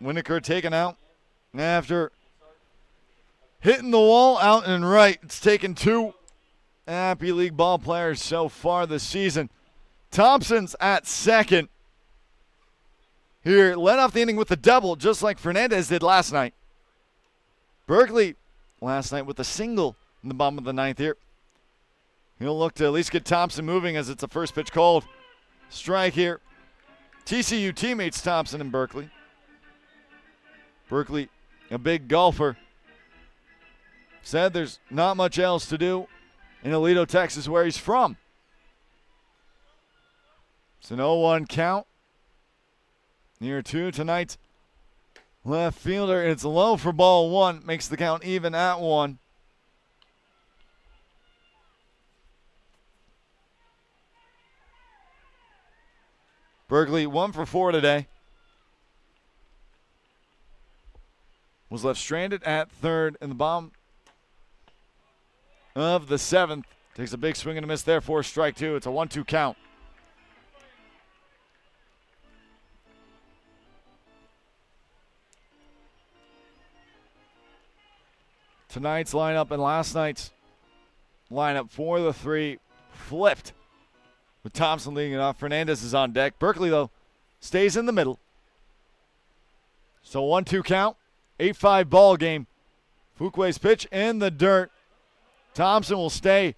Winokur taken out after hitting the wall out and right. It's taken 2 Happy League ball players so far this season. Thompson's at second. Here, led off the inning with a double, just like Fernandez did last night. Berkeley last night with a single in the bottom of the 9th here. He'll look to at least get Thompson moving as it's a first pitch called. Strike here. TCU teammates Thompson and Berkeley. Berkeley, a big golfer, said there's not much else to do in Aledo, Texas, where he's from. It's an 0-1 count. Near 2 tonight. Left fielder, it's low for ball 1. Makes the count even at 1. Berkeley 1 for 4 today. Was left stranded at third in the bottom of the 7th. Takes a big swing and a miss there for strike 2. It's a 1-2 count. Tonight's lineup and last night's lineup for the 3 flipped with Thompson leading it off. Fernandez is on deck. Berkeley, though, stays in the middle. So 1-2 count. 8-5 ball game. Fuquay's pitch in the dirt. Thompson will stay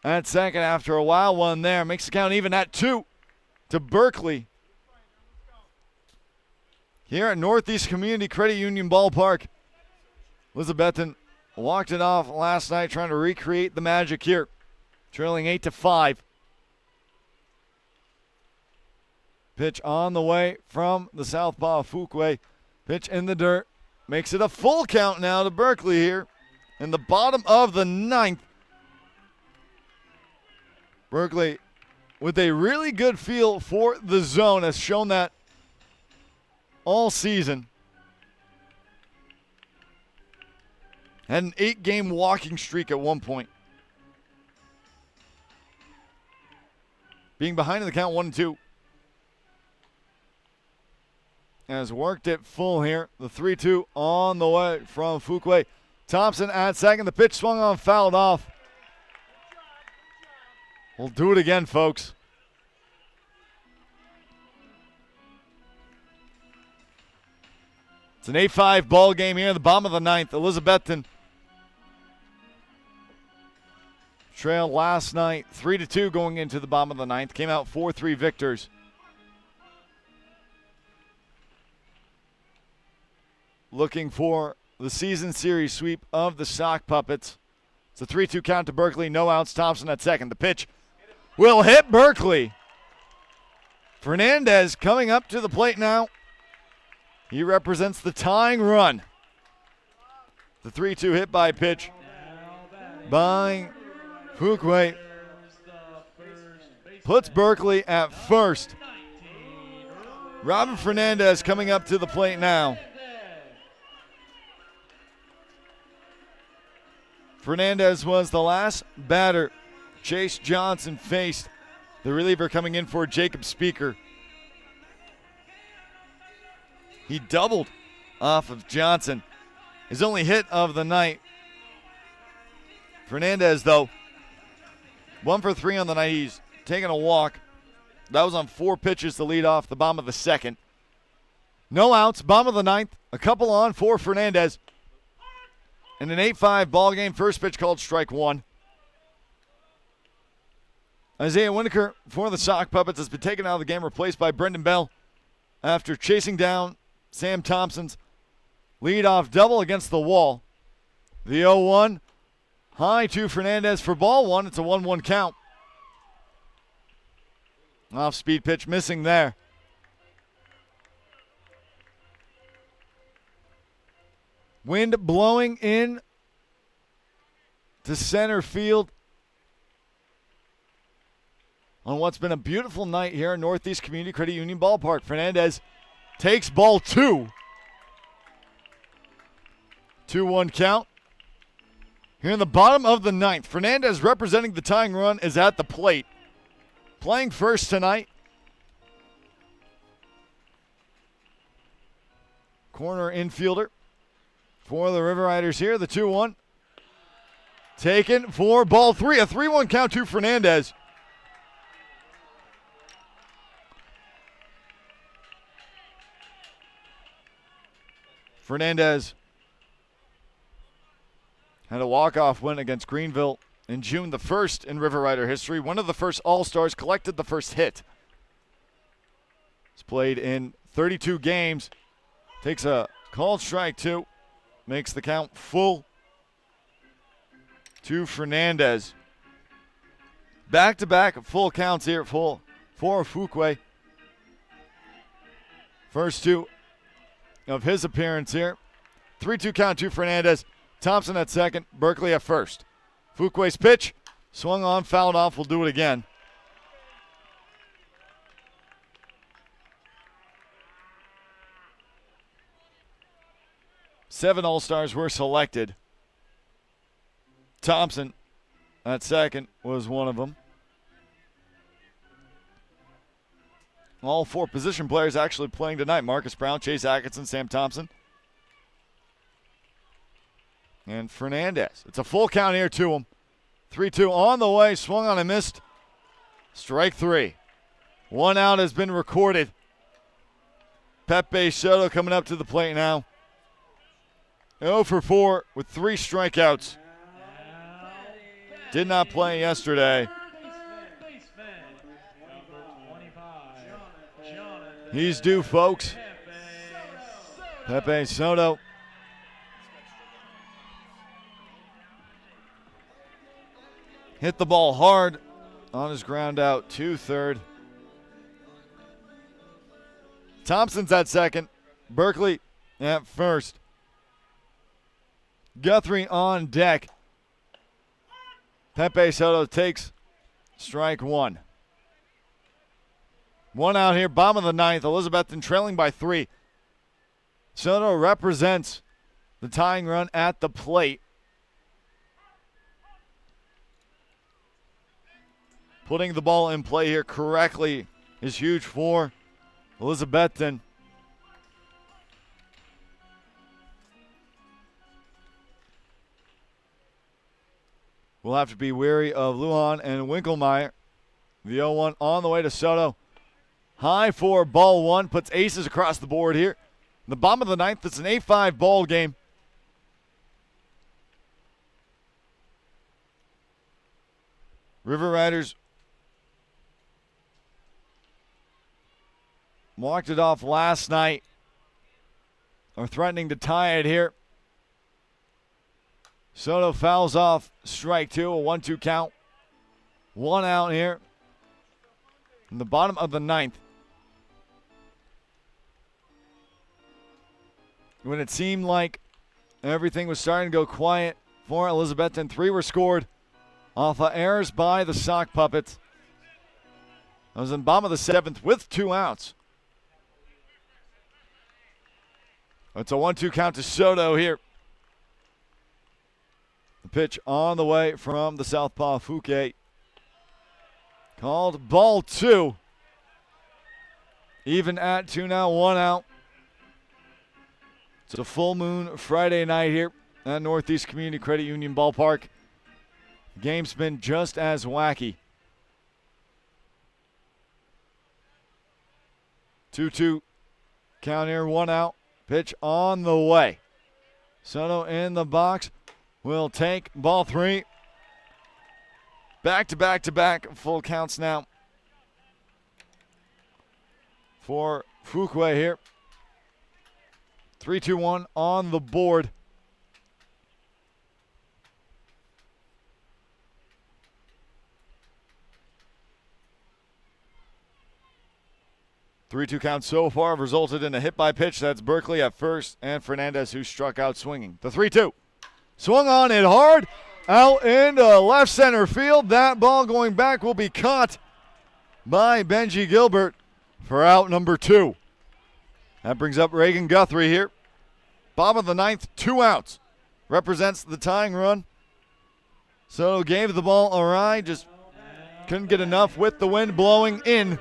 at second after a wild one there. Makes the count even at 2 to Berkeley. Here at Northeast Community Credit Union Ballpark. Elizabethton walked it off last night, trying to recreate the magic here. Trailing 8-5. Pitch on the way from the southpaw Fuquay. Pitch in the dirt. Makes it a full count now to Berkeley here in the bottom of the 9th. Berkeley with a really good feel for the zone, has shown that all season. Had an 8-game walking streak at one point. Being behind in the count 1-2. Has worked it full here. The 3-2 on the way from Fuquay. Thompson at second. The pitch swung on, fouled off. We'll do it again, folks. It's an 8-5 ball game here in the bottom of the 9th. Elizabethton trailed last night 3-2 going into the bottom of the 9th. Came out 4-3 victors. Looking for the season series sweep of the Sock Puppets. It's a 3-2 count to Berkeley. No outs. Thompson at second. The pitch will hit Berkeley. Fernandez coming up to the plate now. He represents the tying run. The 3-2 hit by pitch by Fuquay puts Berkeley at first. Robin Fernandez coming up to the plate now. Fernandez was the last batter Chase Johnson faced. The reliever coming in for Jacob Speaker. He doubled off of Johnson. His only hit of the night. Fernandez, though, 1 for 3 on the night. He's taking a walk. That was on 4 pitches to lead off the bottom of the 2nd. No outs, bottom of the 9th. A couple on for Fernandez. In an 8-5 ball game, first pitch called strike 1. Isaiah Winokur for the Sock Puppets has been taken out of the game, replaced by Brendan Bell after chasing down Sam Thompson's leadoff double against the wall. The 0-1 high to Fernandez for ball 1. It's a 1-1 count. Off-speed pitch missing there. Wind blowing in to center field on what's been a beautiful night here at Northeast Community Credit Union Ballpark. Fernandez takes ball 2. 2-1 count. Here in the bottom of the 9th, Fernandez representing the tying run is at the plate. Playing first tonight. corner infielder for the River Riders here. The 2-1. Taken for ball 3. A 3-1 count to Fernandez. Fernandez had a walk-off win against Greenville in June, the first in River Rider history. One of the first All-Stars, collected the first hit. He's played in 32 games. Takes a called strike, 2. Makes the count full to Fernandez. Back-to-back full counts here for Fuquay. First 2 of his appearance here. 3-2 count to Fernandez. Thompson at second, Berkeley at first. Fuquay's pitch, swung on, fouled off. We'll do it again. Seven All-Stars were selected. Thompson at second was one of them. All 4 position players actually playing tonight. Marcus Brown, Chase Atkinson, Sam Thompson, and Fernandez. It's a full count here to him. 3-2 on the way. Swung on and missed. Strike 3. 1 out has been recorded. Pepe Soto coming up to the plate now. 0 for 4 with 3 strikeouts. Did not play yesterday. He's due, folks. Pepe Soto. Hit the ball hard on his ground out to third. Thompson's at second. Berkeley at first. Guthrie on deck. Pepe Soto takes strike 1. 1 out here, bottom of the 9th. Elizabethton trailing by 3. Soto represents the tying run at the plate. Putting the ball in play here correctly is huge for Elizabethton. We'll have to be wary of Lujan and Winkelmeyer. The 0-1 on the way to Soto. High for ball 1. Puts aces across the board here. In the bottom of the 9th, it's an 8-5 ball game. River Riders walked it off last night. Are threatening to tie it here. Soto fouls off strike 2, a 1-2 count. 1 out here in the bottom of the 9th. When it seemed like everything was starting to go quiet for Elizabethton, 3 were scored off of errors by the Sock Puppets. That was in the bottom of the 7th with 2 outs. It's a 1-2 count to Soto here. The pitch on the way from the southpaw Fuquay. Called ball 2. Even at 2 now, 1 out. It's a full moon Friday night here at Northeast Community Credit Union Ballpark. The game's been just as wacky. 2-2 count here, 1 out. Pitch on the way. Soto in the box will take ball 3. Back-to-back-to-back full counts now for Fuquay here. 3-2-1 on the board. Three-two count so far have resulted in a hit by pitch. That's Berkeley at first and Fernandez, who struck out swinging. The 3-2. Swung on it hard. Out into left center field. That ball going back will be caught by Benji Gilbert for out number 2. That brings up Reagan Guthrie here. Bottom of the 9th, 2 outs. Represents the tying run. So gave the ball a ride, just couldn't get enough with the wind blowing in.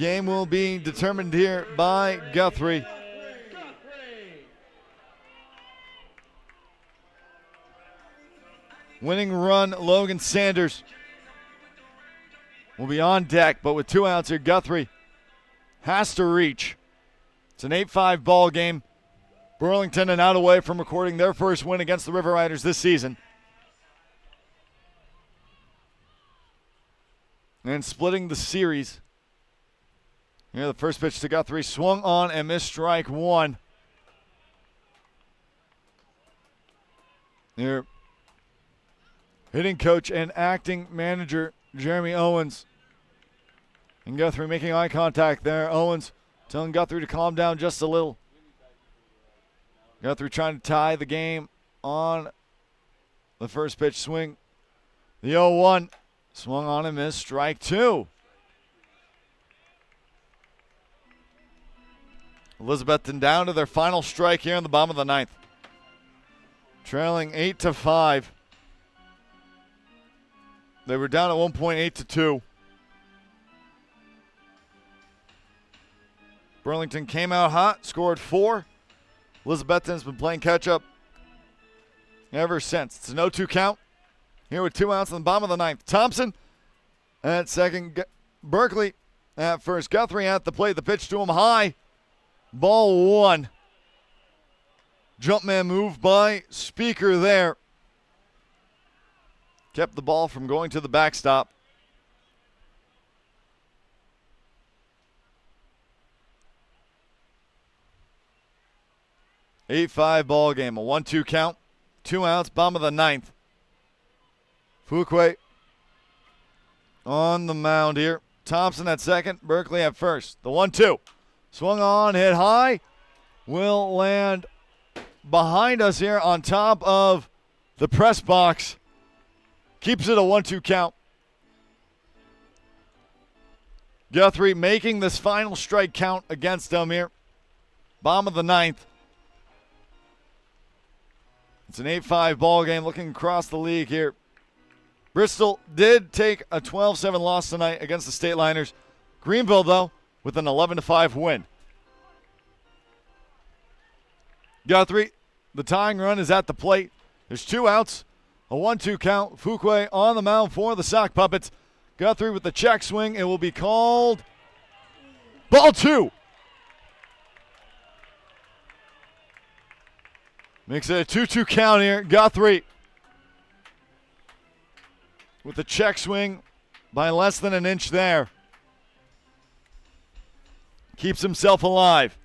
game will be determined here by Guthrie. Winning run, Logan Sanders will be on deck, but with 2 outs here, Guthrie has to reach. It's an 8-5 ball game. Burlington an out away from recording their first win against the River Riders this season. And splitting the series. Here, the first pitch to Guthrie, swung on and missed, strike one. Here, hitting coach and acting manager Jeremy Owens. And Guthrie making eye contact there. Owens telling Guthrie to calm down just a little. Guthrie trying to tie the game on the first pitch swing. The 0-1. Swung on and missed. Strike two. Elizabethton down to their final strike here in the bottom of the ninth. Trailing 8-5. They were down at 1 point, 8-2. Burlington came out hot, scored 4. Elizabethton's been playing catch-up ever since. It's an 0-2 count. Here with 2 outs in the bottom of the ninth. Thompson at second. Berkeley at first. Guthrie at the plate. The pitch to him high. Ball one. Jumpman move by Speaker there. Kept the ball from going to the backstop. Eight-5 ball game. A 1-2 count. 2 outs. Bottom of the ninth. Fuqua on the mound here. Thompson at second. Berkeley at first. The 1-2. Swung on, hit high. Will land behind us here on top of the press box. Keeps it a 1-2 count. Guthrie making this final strike count against them here. Bottom of the ninth. It's an 8-5 ball game looking across the league here. Bristol did take a 12-7 loss tonight against the State Liners. Greenville, though, with an 11-5 win. Guthrie, the tying run is at the plate. There's 2 outs, a 1-2 count. Fuqua on the mound for the Sock Puppets. Guthrie with the check swing. It will be called ball 2. Makes it a 2-2 count here. Guthrie with the check swing by less than an inch there. Keeps himself alive.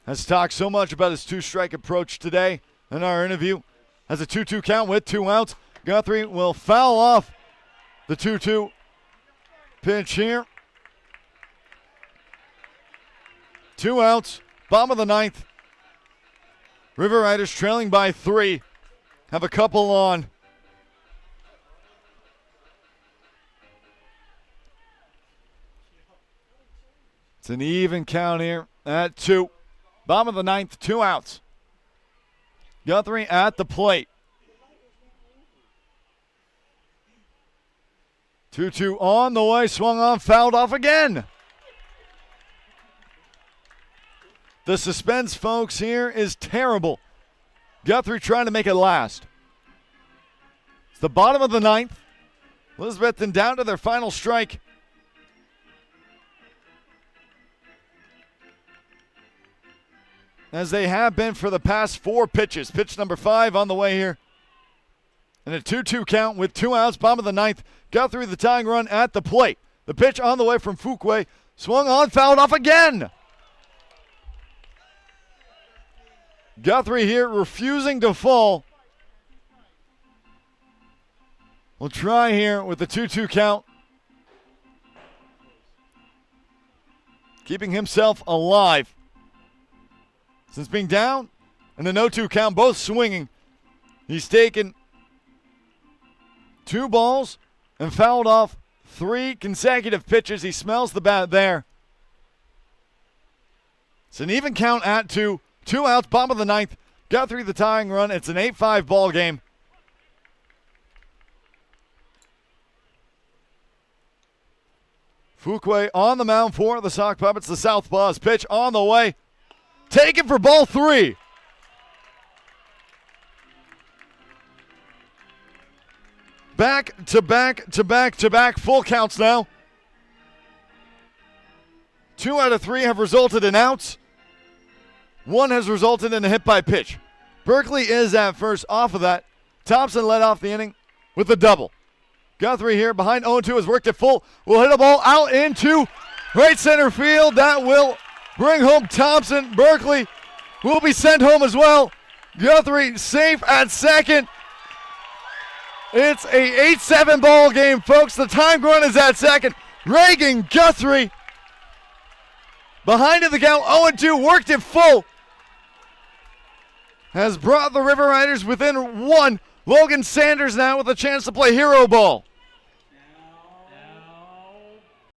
Has talked so much about his 2-strike approach today in our interview. Has a 2-2 count with 2 outs. Guthrie will foul off the 2-2 pitch here. 2 outs. Bottom of the ninth. River Riders trailing by 3. Have a couple on. It's an even count here at 2. Bottom of the ninth, 2 outs. Guthrie at the plate. 2-2 on the way, swung on, fouled off again. The suspense, folks, here is terrible. Guthrie trying to make it last. It's the bottom of the ninth. Elizabethton down to their final strike. As they have been for the past 4 pitches. Pitch number 5 on the way here. And a 2-2 count with 2 outs, bottom of the ninth. Guthrie the tying run at the plate. The pitch on the way from Fuqua. Swung on, fouled off again. Guthrie here refusing to fall. We'll try here with the 2-2 count. Keeping himself alive. Since being down and the 0-2 count, both swinging, he's taken 2 balls and fouled off 3 consecutive pitches. He smells the bat there. It's an even count at 2. 2 outs, bottom of the ninth. Guthrie the tying run. It's an 8-5 ball game. Fuquay on the mound for the Sock Puppets. The Southpaws pitch on the way. Taken for ball 3. Back to back to back to back. Full counts now. 2 out of 3 have resulted in outs. 1 has resulted in a hit by pitch. Berkeley is at first. Off of that, Thompson led off the inning with a double. Guthrie here behind 0-2 has worked it full. Will hit a ball out into right center field. That will bring home Thompson. Berkeley will be sent home as well. Guthrie safe at second. It's a 8-7 ball game, folks. The time run is at second. Reagan Guthrie behind in the count, 0-2, worked it full. Has brought the River Riders within 1. Logan Sanders now with a chance to play hero ball.